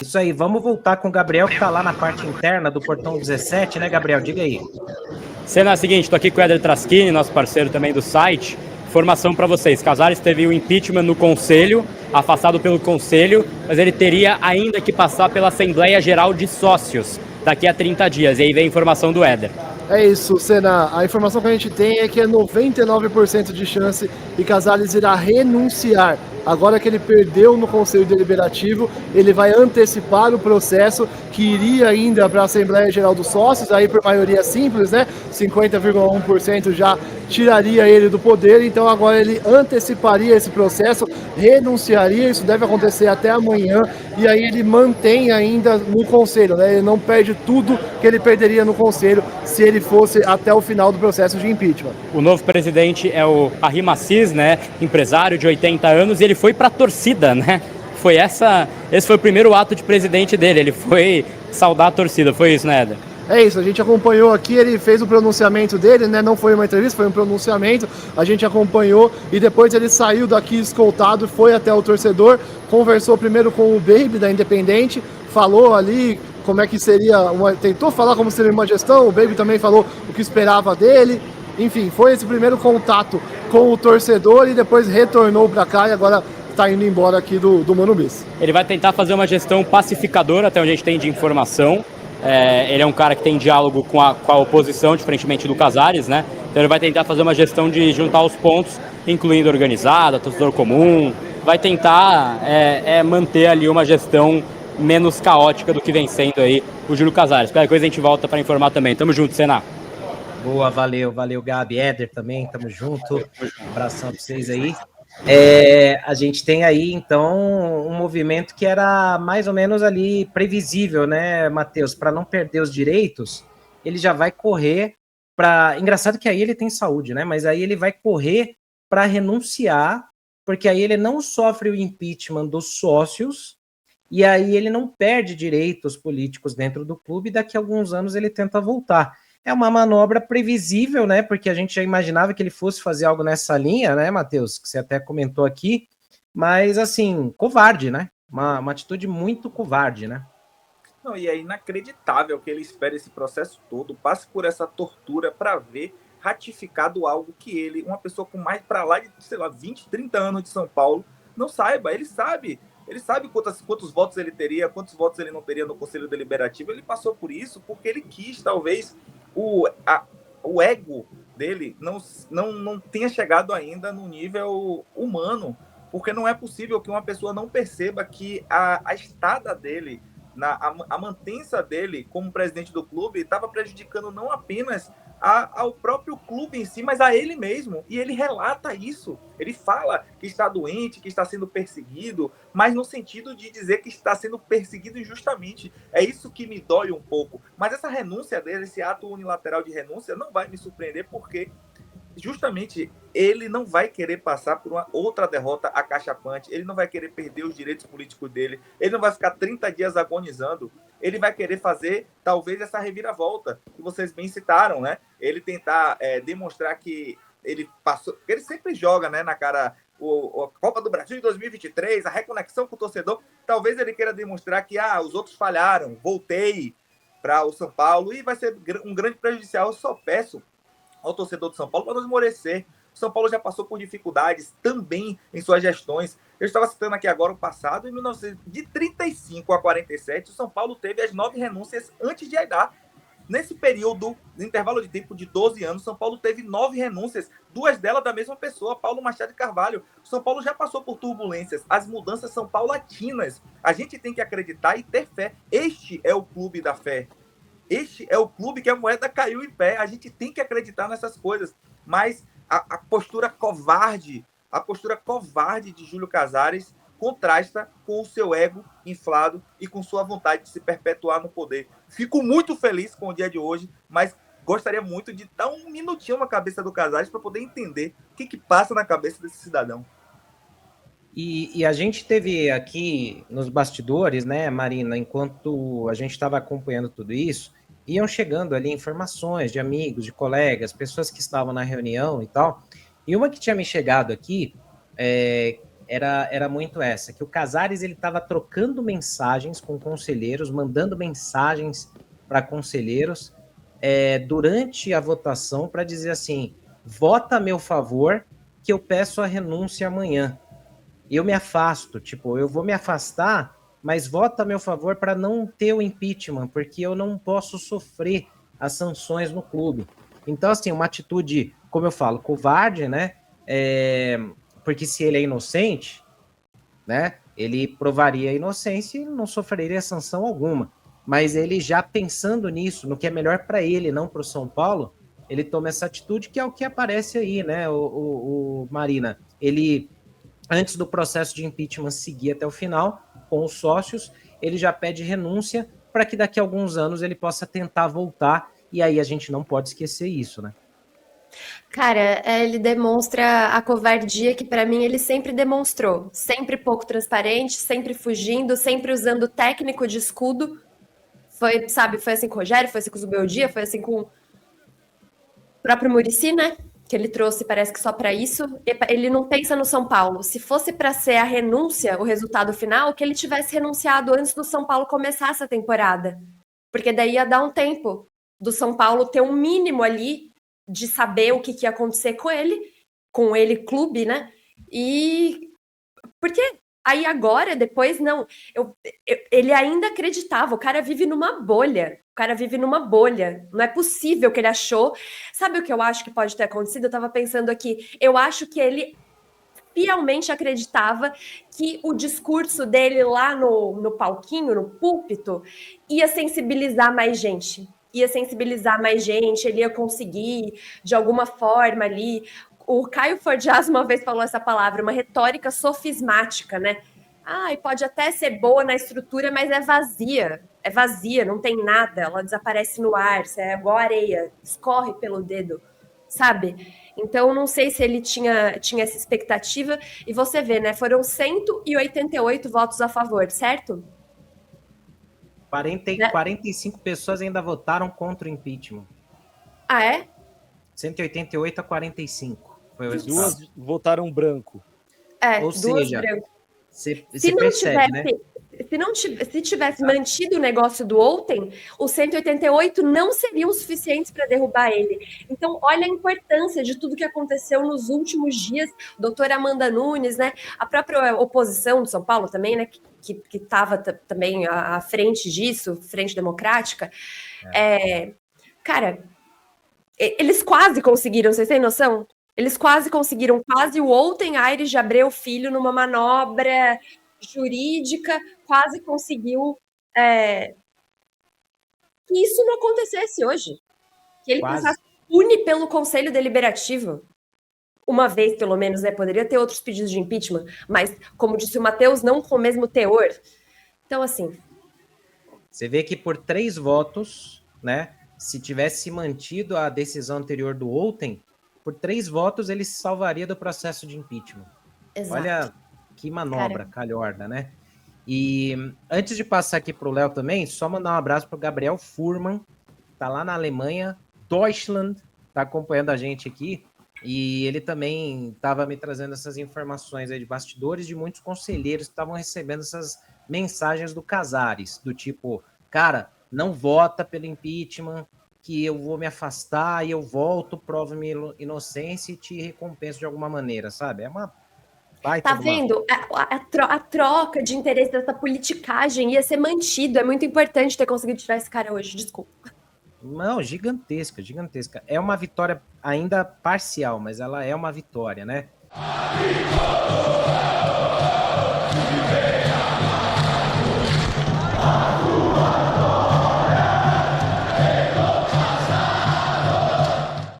Isso aí, vamos voltar com o Gabriel, que tá lá na parte interna do Portão 17, né, Gabriel? Diga aí. Cena é a seguinte, estou aqui com o Éder Traschini, nosso parceiro também do site. Informação para vocês, Casares teve o impeachment no Conselho, afastado pelo Conselho, mas ele teria ainda que passar pela Assembleia Geral de Sócios daqui a 30 dias. E aí vem a informação do Éder. É isso, Senna. A informação que a gente tem é que é 99% de chance e Casares irá renunciar. Agora que ele perdeu no Conselho Deliberativo, ele vai antecipar o processo que iria ainda para a Assembleia Geral dos Sócios, aí por maioria simples, né? 50,1% já tiraria ele do poder, então agora ele anteciparia esse processo, renunciaria, isso deve acontecer até amanhã, e aí ele mantém ainda no Conselho, né? Ele não perde tudo que ele perderia no Conselho se ele fosse até o final do processo de impeachment. O novo presidente é o Arrim Assis, né? Empresário de 80 anos, e ele foi para a torcida, né? Esse foi o primeiro ato de presidente dele, ele foi saudar a torcida, foi isso, né, Éder? É isso, a gente acompanhou aqui, ele fez o pronunciamento dele, né? Não foi uma entrevista, foi um pronunciamento, a gente acompanhou e depois ele saiu daqui escoltado, foi até o torcedor, conversou primeiro com o Baby da Independente, falou ali como é que seria, tentou falar como seria uma gestão, o Baby também falou o que esperava dele, enfim, foi esse primeiro contato com o torcedor e depois retornou para cá e agora está indo embora aqui do Monumbis. Ele vai tentar fazer uma gestão pacificadora, até onde a gente tem de informação. Ele é um cara que tem diálogo com a oposição, diferentemente do Casares, né? Então ele vai tentar fazer uma gestão de juntar os pontos, incluindo organizada, torcedor comum. Vai tentar manter ali uma gestão menos caótica do que vem sendo aí o Júlio Casares. Qualquer coisa a gente volta para informar também. Tamo junto, Senna. Boa, valeu, Gabi, Éder também, tamo junto. Um abração para vocês aí. A gente tem aí, então, um movimento que era mais ou menos ali previsível, né, Matheus? Para não perder os direitos, ele já vai correr para. Engraçado que aí ele tem saúde, né? Mas aí ele vai correr para renunciar, porque aí ele não sofre o impeachment dos sócios, e aí ele não perde direitos políticos dentro do clube, e daqui a alguns anos ele tenta voltar. É uma manobra previsível, né? Porque a gente já imaginava que ele fosse fazer algo nessa linha, né, Matheus? Que você até comentou aqui. Mas, assim, covarde, né? Uma atitude muito covarde, né? Não, e é inacreditável que ele espere esse processo todo, passe por essa tortura para ver ratificado algo que ele, uma pessoa com mais para lá de, sei lá, 20, 30 anos de São Paulo, não saiba. Ele sabe quantos votos ele teria, quantos votos ele não teria no Conselho Deliberativo. Ele passou por isso porque ele quis, talvez, o ego dele não tenha chegado ainda no nível humano, porque não é possível que uma pessoa não perceba que a estada dele, a mantença dele como presidente do clube estava prejudicando não apenas ao próprio clube em si, mas a ele mesmo. E ele relata isso. Ele fala que está doente, que está sendo perseguido, mas no sentido de dizer que está sendo perseguido injustamente. É isso que me dói um pouco. Mas essa renúncia dele, esse ato unilateral de renúncia, não vai me surpreender, porque justamente ele não vai querer passar por uma outra derrota acachapante, ele não vai querer perder os direitos políticos dele, ele não vai ficar 30 dias agonizando, ele vai querer fazer talvez essa reviravolta que vocês bem citaram, né? Ele tentar demonstrar que ele passou, ele sempre joga, né, na cara a Copa do Brasil de 2023, a reconexão com o torcedor. Talvez ele queira demonstrar que os outros falharam, voltei para o São Paulo, e vai ser um grande prejudicial. Eu só peço ao torcedor do São Paulo para não esmorecer. O São Paulo já passou por dificuldades também em suas gestões. Eu estava citando aqui agora o passado, de 35 a 47, o São Paulo teve as 9 renúncias antes de Aidar. Nesse período, no intervalo de tempo de 12 anos, São Paulo teve 9 renúncias, 2 delas da mesma pessoa, Paulo Machado de Carvalho. O São Paulo já passou por turbulências, as mudanças são paulatinas. A gente tem que acreditar e ter fé. Este é o clube da fé. Este é o clube que a moeda caiu em pé. A gente tem que acreditar nessas coisas. Mas a postura covarde de Júlio Casares contrasta com o seu ego inflado e com sua vontade de se perpetuar no poder. Fico muito feliz com o dia de hoje, mas gostaria muito de dar um minutinho na cabeça do Casares para poder entender o que passa na cabeça desse cidadão. E a gente teve aqui nos bastidores, né, Marina, enquanto a gente estava acompanhando tudo isso, iam chegando ali informações de amigos, de colegas, pessoas que estavam na reunião e tal. E uma que tinha me chegado aqui era muito essa, que o Casares ele estava trocando mensagens com conselheiros, mandando mensagens para conselheiros durante a votação para dizer assim, vota a meu favor que eu peço a renúncia amanhã. Eu me afasto, tipo, eu vou me afastar, mas vota a meu favor para não ter o impeachment, porque eu não posso sofrer as sanções no clube. Então, assim, uma atitude, como eu falo, covarde, né? Porque se ele é inocente, né? Ele provaria a inocência e não sofreria sanção alguma. Mas ele já pensando nisso, no que é melhor para ele, não para o São Paulo, ele toma essa atitude que é o que aparece aí, né? O Marina, ele antes do processo de impeachment seguir até o final, com os sócios, ele já pede renúncia para que daqui a alguns anos ele possa tentar voltar, e aí a gente não pode esquecer isso, né? Cara, ele demonstra a covardia que para mim ele sempre demonstrou. Sempre pouco transparente, sempre fugindo, sempre usando técnico de escudo. Foi assim com o Rogério, foi assim com o Zubeldia, foi assim com o próprio Muricy, né? Que ele trouxe, parece que só para isso. Ele não pensa no São Paulo. Se fosse para ser a renúncia, o resultado final, que ele tivesse renunciado antes do São Paulo começar essa temporada. Porque daí ia dar um tempo do São Paulo ter um mínimo ali de saber o que ia acontecer com ele clube, né? E porque aí agora, depois, não. Ele ainda acreditava, o cara vive numa bolha. Não é possível que ele achou. Sabe o que eu acho que pode ter acontecido? Eu tava pensando aqui. Eu acho que ele fielmente acreditava que o discurso dele lá no palquinho, no púlpito, ia sensibilizar mais gente. Ele ia conseguir, de alguma forma ali. O Caio Fordias uma vez falou essa palavra, uma retórica sofismática, né? E pode até ser boa na estrutura, mas é vazia, não tem nada, ela desaparece no ar, é igual areia, escorre pelo dedo, sabe? Então, não sei se ele tinha essa expectativa, e você vê, né? Foram 188 votos a favor, certo? 45 pessoas ainda votaram contra o impeachment. Ah, é? 188 a 45. Foi o duas votaram branco. Ou seja, você percebe, né? Se tivesse mantido o negócio do ontem, os 188 não seriam suficientes para derrubar ele. Então, olha a importância de tudo que aconteceu nos últimos dias. Doutora Amanda Nunes, né? A própria oposição de São Paulo também, né? Que estava também à frente disso, Frente Democrática. Cara, eles quase conseguiram, vocês têm noção? Eles quase conseguiram, o ontem Aires de Abreu Filho, numa manobra jurídica, quase conseguiu que isso não acontecesse hoje. Que ele passasse pune pelo Conselho Deliberativo. Uma vez, pelo menos, né? Poderia ter outros pedidos de impeachment, mas, como disse o Matheus, não com o mesmo teor. Então, assim... Você vê que por 3 votos, né? Se tivesse mantido a decisão anterior do ontem, por 3 votos ele se salvaria do processo de impeachment. Exato. Olha que manobra calhorda, né? E antes de passar aqui para o Léo também, só mandar um abraço para o Gabriel Furman, tá lá na Alemanha, Deutschland, tá acompanhando a gente aqui, e ele também estava me trazendo essas informações aí de bastidores de muitos conselheiros que estavam recebendo essas mensagens do Casares, do tipo, cara, não vota pelo impeachment, que eu vou me afastar e eu volto, provo minha inocência e te recompenso de alguma maneira, sabe? É uma baita. Tá vendo? A troca de interesse dessa politicagem ia ser mantido. É muito importante ter conseguido tirar esse cara hoje, desculpa. Não, gigantesca. É uma vitória ainda parcial, mas ela é uma vitória, né?